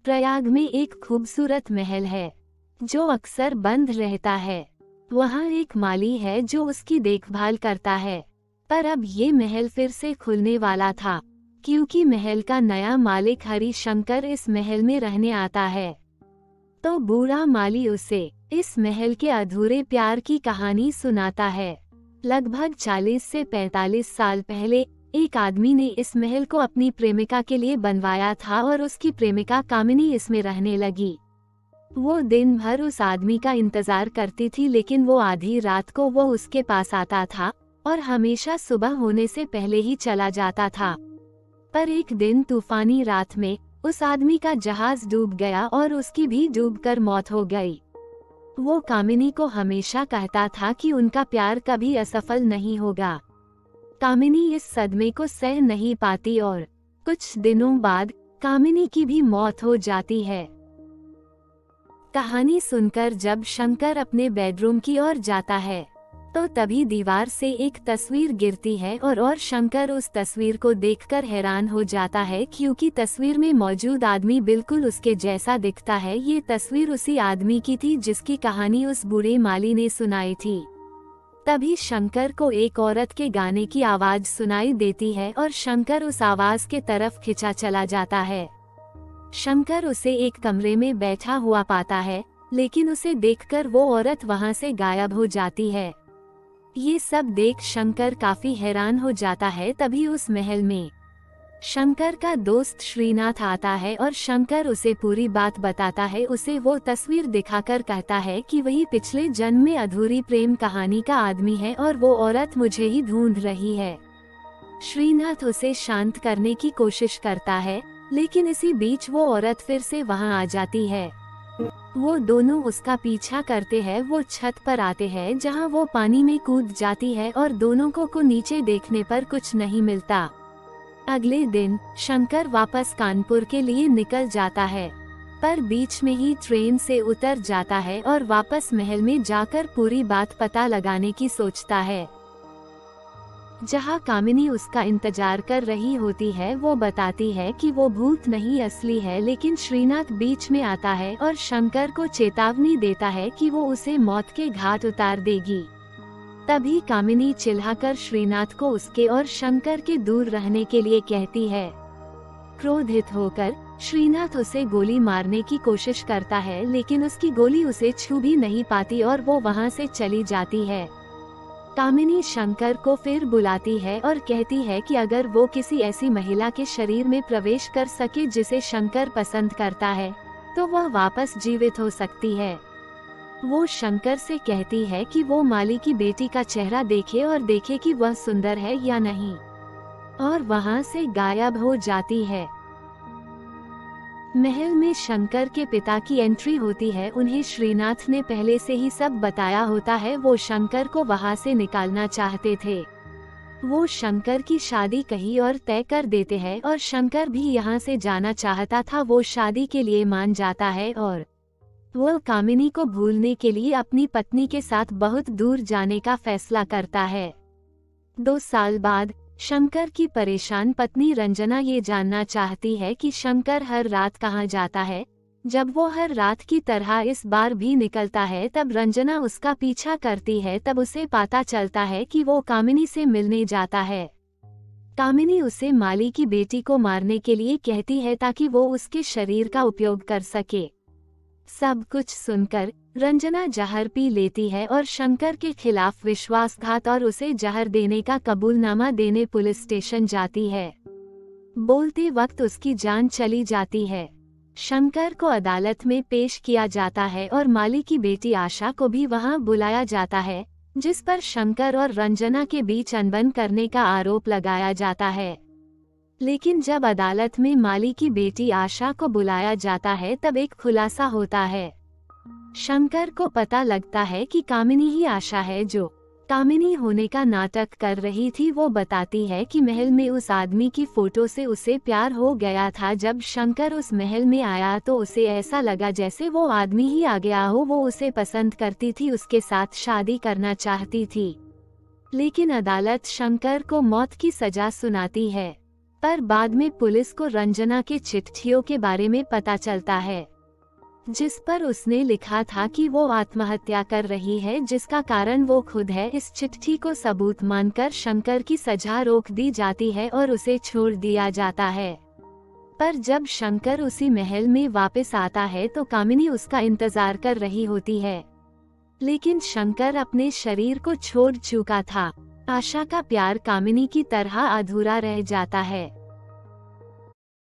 प्रयाग में एक खूबसूरत महल है जो अक्सर बंद रहता है। वहाँ एक माली है जो उसकी देखभाल करता है, पर अब ये महल फिर से खुलने वाला था क्योंकि महल का नया मालिक हरिशंकर इस महल में रहने आता है। तो बूढ़ा माली उसे इस महल के अधूरे प्यार की कहानी सुनाता है। लगभग 40 से 45 साल पहले एक आदमी ने इस महल को अपनी प्रेमिका के लिए बनवाया था और उसकी प्रेमिका कामिनी इसमें रहने लगी। वो दिन भर उस आदमी का इंतजार करती थी, लेकिन वो आधी रात को वो उसके पास आता था और हमेशा सुबह होने से पहले ही चला जाता था। पर एक दिन तूफानी रात में उस आदमी का जहाज डूब गया और उसकी भी डूबकर मौत हो गई। वो कामिनी को हमेशा कहता था कि उनका प्यार कभी असफल नहीं होगा। कामिनी इस सदमे को सह नहीं पाती और कुछ दिनों बाद कामिनी की भी मौत हो जाती है। कहानी सुनकर जब शंकर अपने बेडरूम की ओर जाता है तो तभी दीवार से एक तस्वीर गिरती है और शंकर उस तस्वीर को देखकर हैरान हो जाता है क्योंकि तस्वीर में मौजूद आदमी बिल्कुल उसके जैसा दिखता है। ये तस्वीर उसी आदमी की थी जिसकी कहानी उस बूढ़े माली ने सुनाई थी। तभी शंकर को एक औरत के गाने की आवाज सुनाई देती है और शंकर उस आवाज के तरफ खिंचा चला जाता है। शंकर उसे एक कमरे में बैठा हुआ पाता है, लेकिन उसे देखकर वो औरत वहां से गायब हो जाती है। ये सब देख शंकर काफी हैरान हो जाता है। तभी उस महल में शंकर का दोस्त श्रीनाथ आता है और शंकर उसे पूरी बात बताता है। उसे वो तस्वीर दिखाकर कहता है कि वही पिछले जन्म में अधूरी प्रेम कहानी का आदमी है और वो औरत मुझे ही ढूंढ रही है। श्रीनाथ उसे शांत करने की कोशिश करता है, लेकिन इसी बीच वो औरत फिर से वहां आ जाती है। वो दोनों उसका पीछा करते हैं। वो छत पर आते हैं जहां वो पानी में कूद जाती है और दोनों को नीचे देखने पर कुछ नहीं मिलता। अगले दिन शंकर वापस कानपुर के लिए निकल जाता है, पर बीच में ही ट्रेन से उतर जाता है और वापस महल में जाकर पूरी बात पता लगाने की सोचता है। जहां कामिनी उसका इंतजार कर रही होती है, वो बताती है कि वो भूत नहीं असली है, लेकिन श्रीनाथ बीच में आता है और शंकर को चेतावनी देता है कि वो उसे मौत के घाट उतार देगी। तभी कामिनी चिल्लाकर श्रीनाथ को उसके और शंकर के दूर रहने के लिए कहती है। क्रोधित होकर श्रीनाथ उसे गोली मारने की कोशिश करता है, लेकिन उसकी गोली उसे छू भी नहीं पाती और वो वहां से चली जाती है। कामिनी शंकर को फिर बुलाती है और कहती है कि अगर वो किसी ऐसी महिला के शरीर में प्रवेश कर सके जिसे शंकर पसंद करता है, तो वह वापस जीवित हो सकती है। वो शंकर से कहती है कि वो माली की बेटी का चेहरा देखे और देखे कि वह सुंदर है या नहीं, और वहां से गायब हो जाती है। महल में शंकर के पिता की एंट्री होती है। उन्हें श्रीनाथ ने पहले से ही सब बताया होता है। वो शंकर को वहां से निकालना चाहते थे। वो शंकर की शादी कहीं और तय कर देते हैं और शंकर भी यहाँ से जाना चाहता था। वो शादी के लिए मान जाता है और वो कामिनी को भूलने के लिए अपनी पत्नी के साथ बहुत दूर जाने का फैसला करता है। 2 साल बाद शंकर की परेशान पत्नी रंजना ये जानना चाहती है कि शंकर हर रात कहाँ जाता है। जब वो हर रात की तरह इस बार भी निकलता है, तब रंजना उसका पीछा करती है। तब उसे पता चलता है कि वो कामिनी से मिलने जाता है। कामिनी उसे माली की बेटी को मारने के लिए कहती है ताकि वो उसके शरीर का उपयोग कर सके। सब कुछ सुनकर रंजना जहर पी लेती है और शंकर के खिलाफ विश्वासघात और उसे जहर देने का कबूलनामा देने पुलिस स्टेशन जाती है। बोलते वक्त उसकी जान चली जाती है। शंकर को अदालत में पेश किया जाता है और माली की बेटी आशा को भी वहां बुलाया जाता है, जिस पर शंकर और रंजना के बीच अनबन करने का आरोप लगाया जाता है। लेकिन जब अदालत में माली की बेटी आशा को बुलाया जाता है, तब एक खुलासा होता है। शंकर को पता लगता है कि कामिनी ही आशा है जो कामिनी होने का नाटक कर रही थी। वो बताती है कि महल में उस आदमी की फोटो से उसे प्यार हो गया था। जब शंकर उस महल में आया तो उसे ऐसा लगा जैसे वो आदमी ही आ गया हो। वो उसे पसंद करती थी, उसके साथ शादी करना चाहती थी, लेकिन अदालत शंकर को मौत की सजा सुनाती है। पर बाद में पुलिस को रंजना के चिट्ठियों के बारे में पता चलता है, जिस पर उसने लिखा था कि वो आत्महत्या कर रही है, जिसका कारण वो खुद है। इस चिट्ठी को सबूत मानकर शंकर की सजा रोक दी जाती है और उसे छोड़ दिया जाता है। पर जब शंकर उसी महल में वापस आता है तो कामिनी उसका इंतजार कर रही होती है, लेकिन शंकर अपने शरीर को छोड़ चुका था। आशा का प्यार कामिनी की तरह अधूरा रह जाता है।